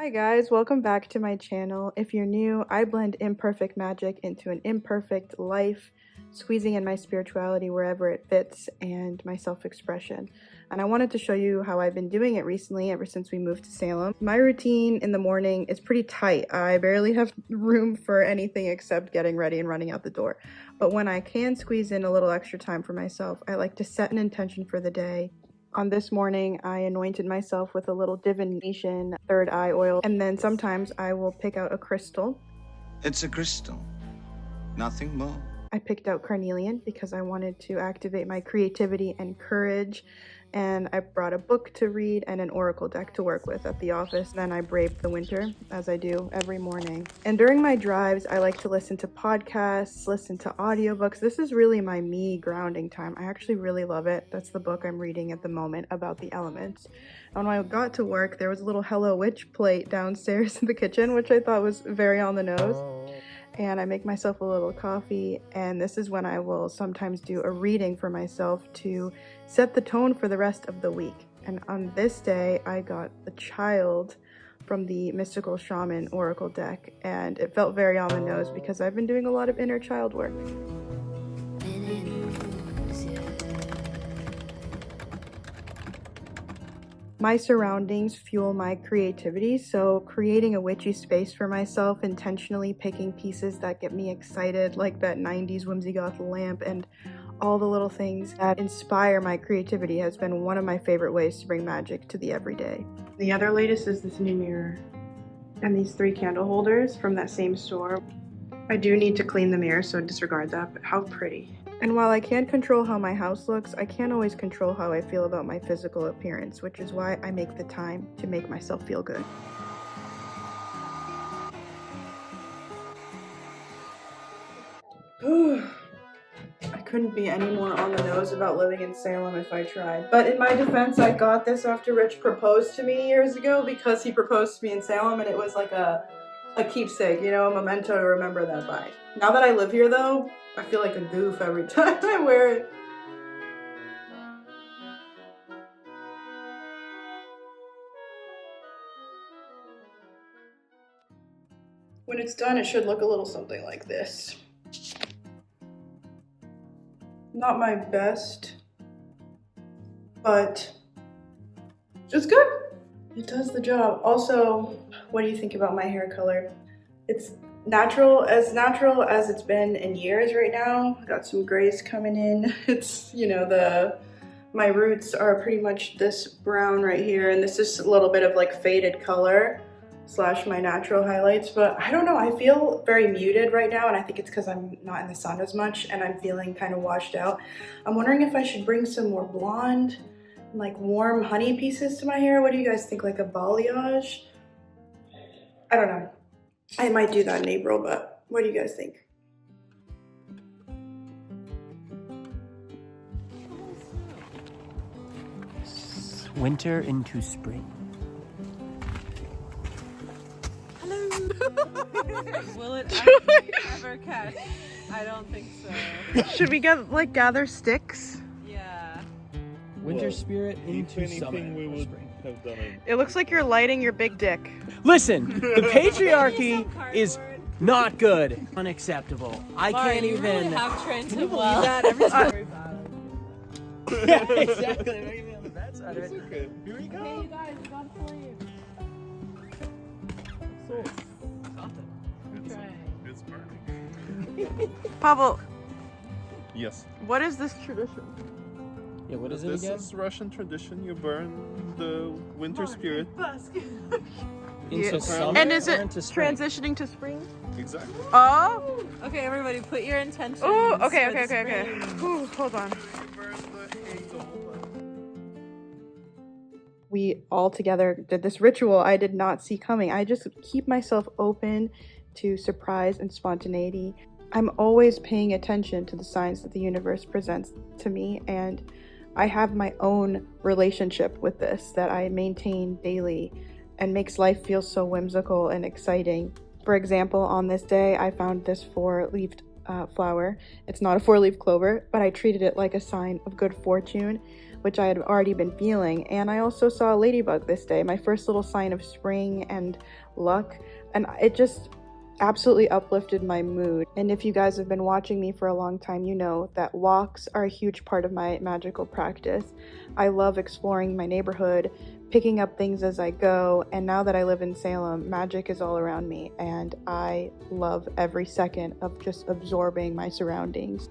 Hi guys, welcome back to my channel. If you're new, I blend imperfect magic into an imperfect life, squeezing in my spirituality wherever it fits and my self-expression. And I wanted to show you how I've been doing it recently ever since we moved to Salem. My routine in the morning is pretty tight. I barely have room for anything except getting ready and running out the door. But when I can squeeze in a little extra time for myself, I like to set an intention for the day. On this morning, I anointed myself with a little divination third eye oil, and then sometimes I will pick out a crystal. It's a crystal, nothing more. I picked out carnelian because I wanted to activate my creativity and courage, and I brought a book to read and an oracle deck to work with at the office. Then I braved the winter, as I do every morning. And during my drives, I like to listen to podcasts, listen to audiobooks. This is really my me grounding time. I actually really love it. That's the book I'm reading at the moment about the elements. And when I got to work, there was a little Hello Witch plate downstairs in the kitchen, which I thought was very on the nose. And I make myself a little coffee, and this is when I will sometimes do a reading for myself to set the tone for the rest of the week. And on this day, I got the child from the Mystical Shaman Oracle deck, and it felt very on the nose because I've been doing a lot of inner child work. My surroundings fuel my creativity, so creating a witchy space for myself, intentionally picking pieces that get me excited, like that 90s whimsy goth lamp, and all the little things that inspire my creativity has been one of my favorite ways to bring magic to the everyday. The other latest is this new mirror and these 3 candle holders from that same store. I do need to clean the mirror, so disregard that, but how pretty. And while I can't control how my house looks, I can't always control how I feel about my physical appearance, which is why I make the time to make myself feel good. I couldn't be any more on the nose about living in Salem if I tried. But in my defense, I got this after Rich proposed to me years ago because he proposed to me in Salem, and it was like a keepsake, you know, a memento to remember that by. Now that I live here though, I feel like a goof every time I wear it. When it's done, it should look a little something like this. Not my best, but it's good. It does the job. Also, what do you think about my hair color? It's natural as it's been in years right now. I got some grays coming in. It's, you know, my roots are pretty much this brown right here, and this is a little bit of like faded color slash my natural highlights, but I don't know, I feel very muted right now, and I think it's because I'm not in the sun as much and I'm feeling kind of washed out. I'm wondering if I should bring some more blonde, like warm honey pieces to my hair. What do you guys think, like a balayage? I don't know. I might do that in April, but what do you guys think? Winter into spring. Hello. Will it actually ever catch? I don't think so. Should we gather sticks? Yeah. Winter spirit into If summer. anything, we would spring. have done it. It looks like you're lighting your big dick. Listen, the patriarchy Some is cardboard. not good. Unacceptable. I Mari, can't you even. really have trained Can you him believe well. that? Every time. Very bad. Yeah, exactly. I'm not even on the bad side of It's it. okay. Here we Hey, go. you guys, God flame. I'm trying. It's burning. Pablo, Yes. what is this tradition? Yeah, what is it This again? is Russian tradition. You burn the winter spirit. Into Yeah. summer And is or it into spring? transitioning to spring? Exactly. Oh! Okay, everybody, put your intentions. Oh, okay. for the spring. Whew, hold on. You burn the hazel. We all together did this ritual I did not see coming. I just keep myself open to surprise and spontaneity. I'm always paying attention to the signs that the universe presents to me, and I have my own relationship with this that I maintain daily and makes life feel so whimsical and exciting. For example, on this day, I found this 4-leaved flower. It's not a 4-leaf clover, but I treated it like a sign of good fortune, which I had already been feeling. And I also saw a ladybug this day, my first little sign of spring and luck, and it just absolutely uplifted my mood. And if you guys have been watching me for a long time, you know that walks are a huge part of my magical practice. I love exploring my neighborhood, picking up things as I go, and now that I live in Salem, magic is all around me, and I love every second of just absorbing my surroundings.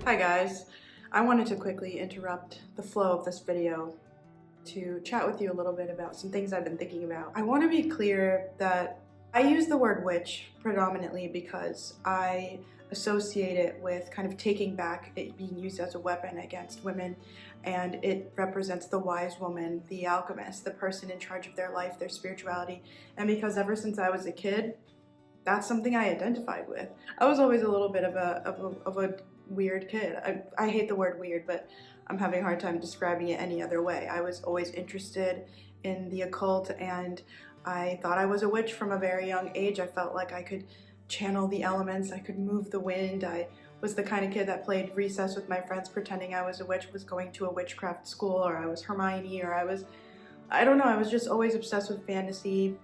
Hi guys, I wanted to quickly interrupt the flow of this video to chat with you a little bit about some things I've been thinking about. I want to be clear that I use the word witch predominantly because I associate it with kind of taking back it being used as a weapon against women, and it represents the wise woman, the alchemist, the person in charge of their life, their spirituality, and because ever since I was a kid, that's something I identified with. I was always a little bit of a weird kid. I hate the word weird, but I'm having a hard time describing it any other way. I was always interested in the occult, and I thought I was a witch from a very young age. I felt like I could channel the elements, I could move the wind. I was the kind of kid that played recess with my friends pretending I was a witch, was going to a witchcraft school, or I was Hermione, or I don't know, I was just always obsessed with fantasy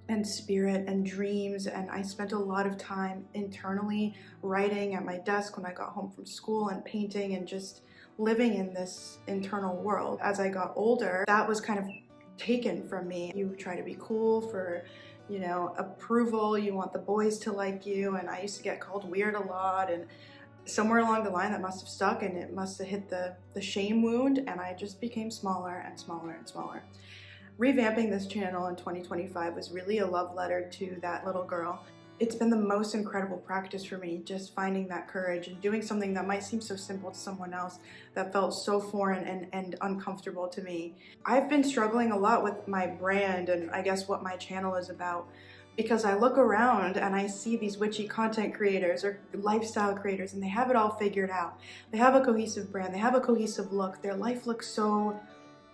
and spirit and dreams, and I spent a lot of time internally writing at my desk when I got home from school and painting and just living in this internal world. As I got older, that was kind of taken from me. You try to be cool for, you know, approval, you want the boys to like you, and I used to get called weird a lot, and somewhere along the line that must have stuck, and it must have hit the shame wound, and I just became smaller and smaller and smaller. Revamping this channel in 2025 was really a love letter to that little girl. It's been the most incredible practice for me, just finding that courage and doing something that might seem so simple to someone else that felt so foreign and uncomfortable to me. I've been struggling a lot with my brand and I guess what my channel is about, because I look around and I see these witchy content creators or lifestyle creators, and they have it all figured out. They have a cohesive brand, they have a cohesive look, their life looks so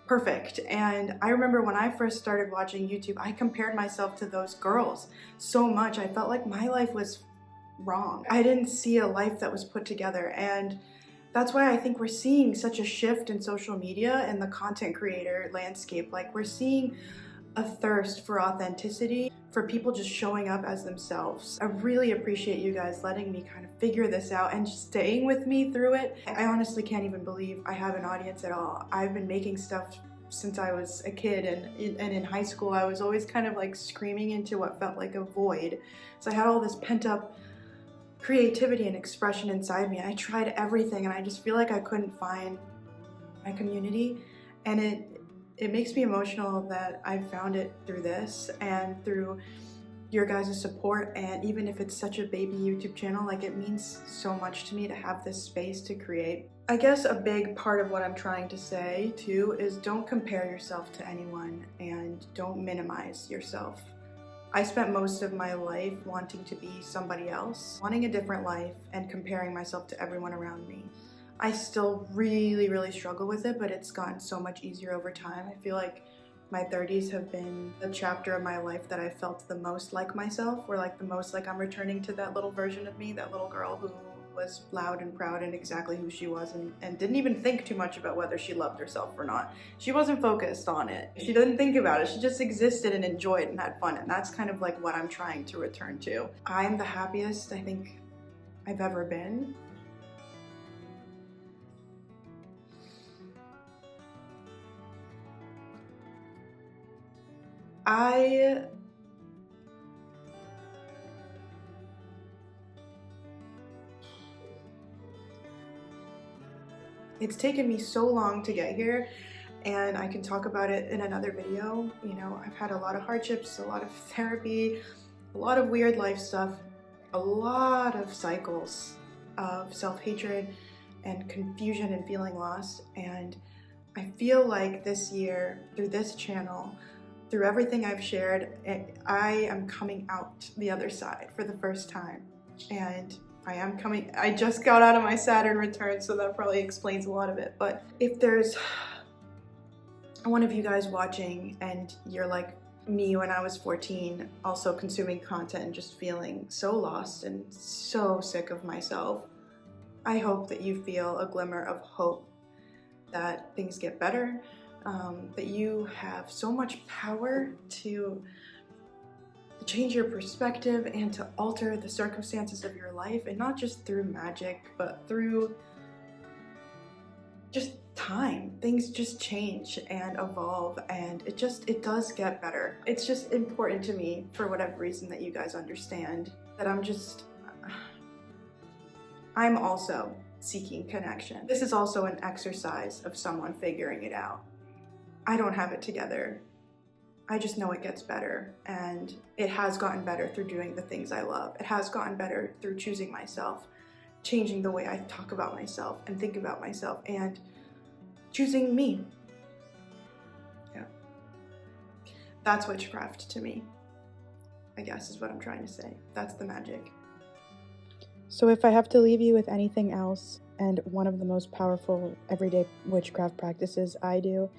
perfect. And I remember when I first started watching YouTube, I compared myself to those girls so much. I felt like my life was wrong. I didn't see a life that was put together, and that's why I think we're seeing such a shift in social media and the content creator landscape. Like, we're seeing a thirst for authenticity, for people just showing up as themselves. I really appreciate you guys letting me kind of figure this out and just staying with me through it. I honestly can't even believe I have an audience at all. I've been making stuff since I was a kid, and in high school I was always kind of like screaming into what felt like a void. So I had all this pent up creativity and expression inside me. I tried everything and I just feel like I couldn't find my community, and it makes me emotional that I found it through this and through your guys' support. And even if it's such a baby YouTube channel, like, it means so much to me to have this space to create. I guess a big part of what I'm trying to say too is don't compare yourself to anyone and don't minimize yourself. I spent most of my life wanting to be somebody else, wanting a different life, and comparing myself to everyone around me. I still really struggle with it, but it's gotten so much easier over time. I feel like my 30s have been the chapter of my life that I felt the most like myself, or like the most like I'm returning to that little version of me, that little girl who was loud and proud and exactly who she was, and didn't even think too much about whether she loved herself or not. She wasn't focused on it. She didn't think about it. She just existed and enjoyed and had fun, and that's kind of like what I'm trying to return to. I'm the happiest I think I've ever been. It's taken me so long to get here, and I can talk about it in another video. You know, I've had a lot of hardships, a lot of therapy, a lot of weird life stuff, a lot of cycles of self-hatred and confusion and feeling lost. And I feel like this year, through this channel, through everything I've shared, I am coming out the other side for the first time. And I just got out of my Saturn return, so that probably explains a lot of it. But if there's one of you guys watching and you're like me when I was 14, also consuming content and just feeling so lost and so sick of myself, I hope that you feel a glimmer of hope that things get better, that you have so much power to change your perspective and to alter the circumstances of your life, and not just through magic, but through just time. Things just change and evolve, and it does get better. It's just important to me, for whatever reason, that you guys understand that I'm also seeking connection. This is also an exercise of someone figuring it out. I don't have it together. I just know it gets better, and it has gotten better through doing the things I love. It has gotten better through choosing myself, changing the way I talk about myself and think about myself, and choosing me. Yeah. That's witchcraft to me, I guess is what I'm trying to say. That's the magic. So if I have to leave you with anything else, and one of the most powerful everyday witchcraft practices I do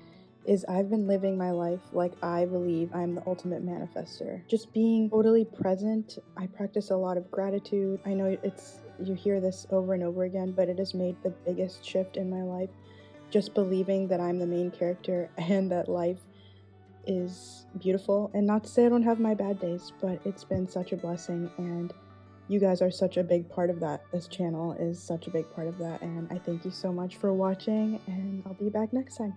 is I've been living my life like I believe I'm the ultimate manifester. Just being totally present. I practice a lot of gratitude. I know you hear this over and over again, but it has made the biggest shift in my life. Just believing that I'm the main character and that life is beautiful. And not to say I don't have my bad days, but it's been such a blessing, and you guys are such a big part of that. This channel is such a big part of that, and I thank you so much for watching, and I'll be back next time.